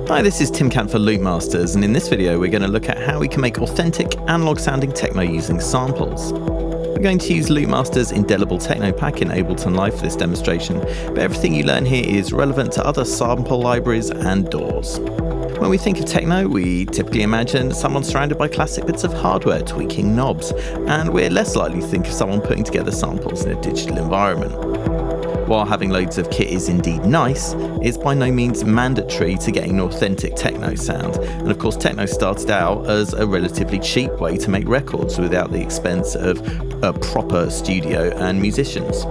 Hi, this is Tim Cant for Loopmasters, and in this video we're going to look at how we can make authentic analog sounding techno using samples. We're going to use Loopmasters' Indelible Techno pack in Ableton Live for this demonstration, but everything you learn here is relevant to other sample libraries and DAWs. When we think of techno, we typically imagine someone surrounded by classic bits of hardware tweaking knobs, and we're less likely to think of someone putting together samples in a digital environment. While having loads of kit is indeed nice, it's by no means mandatory to getting an authentic techno sound. And of course, techno started out as a relatively cheap way to make records without the expense of a proper studio and musicians.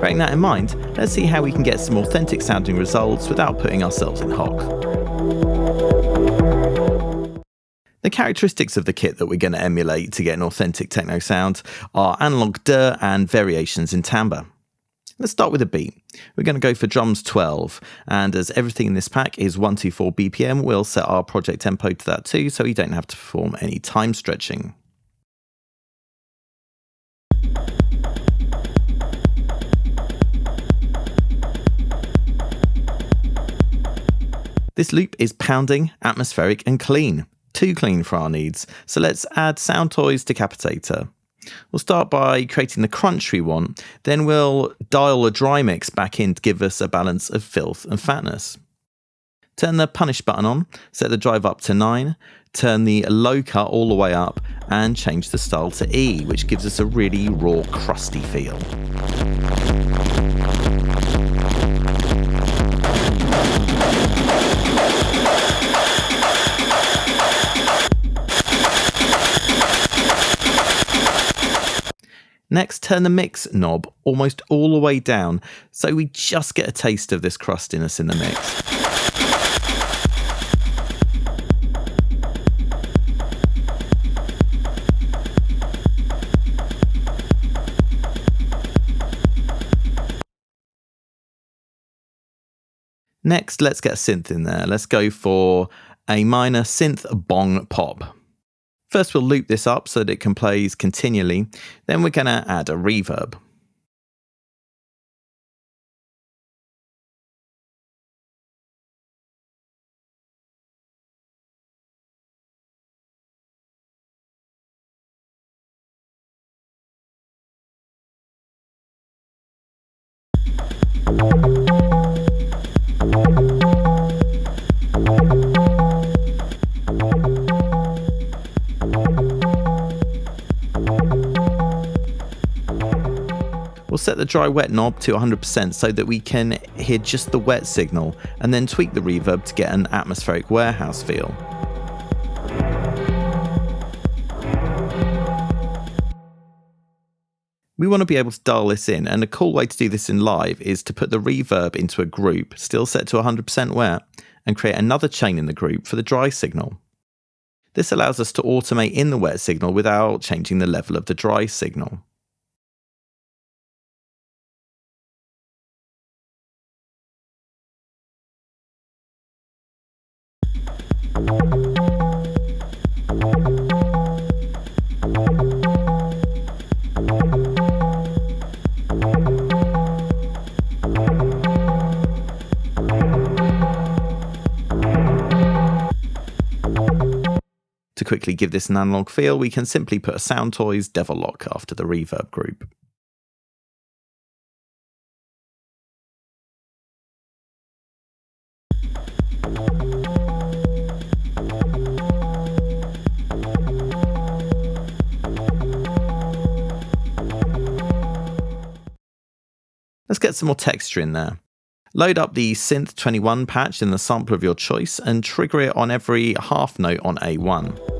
Bearing that in mind, let's see how we can get some authentic sounding results without putting ourselves in hock. The characteristics of the kit that we're going to emulate to get an authentic techno sound are analog DIR and variations in timbre. Let's start with a beat. We're going to go for drums 12, and as everything in this pack is 124 BPM, we'll set our project tempo to that too, so you don't have to perform any time stretching. This loop is pounding, atmospheric and clean. Too clean for our needs, so let's add Sound Toys Decapitator. We'll start by creating the crunch we want, then we'll dial a dry mix back in to give us a balance of filth and fatness. Turn the punish button on, set the drive up to 9, turn the low cut all the way up and change the style to E, which gives us a really raw, crusty feel. Next, turn the mix knob almost all the way down, so we just get a taste of this crustiness in the mix. Next, let's get a synth in there. Let's go for a minor synth bong pop. First we'll loop this up so that it can play continually, then we're going to add a reverb. We'll set the dry wet knob to 100% so that we can hear just the wet signal, and then tweak the reverb to get an atmospheric warehouse feel. We want to be able to dial this in, and a cool way to do this in live is to put the reverb into a group, still set to 100% wet, and create another chain in the group for the dry signal. This allows us to automate in the wet signal without changing the level of the dry signal. To quickly give this an analog feel, we can simply put a Sound Toys Devil Lock after the reverb group. Let's get some more texture in there. Load up the Synth 21 patch in the sampler of your choice and trigger it on every half note on A1.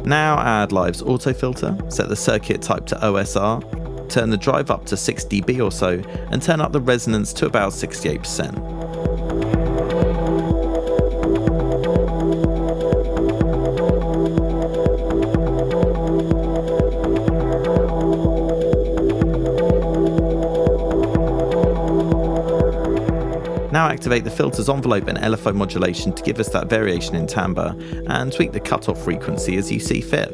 Now add Live's auto filter, set the circuit type to OSR, turn the drive up to 6 dB or so, and turn up the resonance to about 68%. Now activate the filter's envelope and LFO modulation to give us that variation in timbre, and tweak the cutoff frequency as you see fit.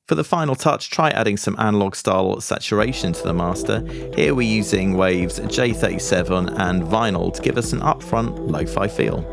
For the final touch, try adding some analog style saturation to the master. Here we're using Waves J37 and Vinyl to give us an upfront lo-fi feel.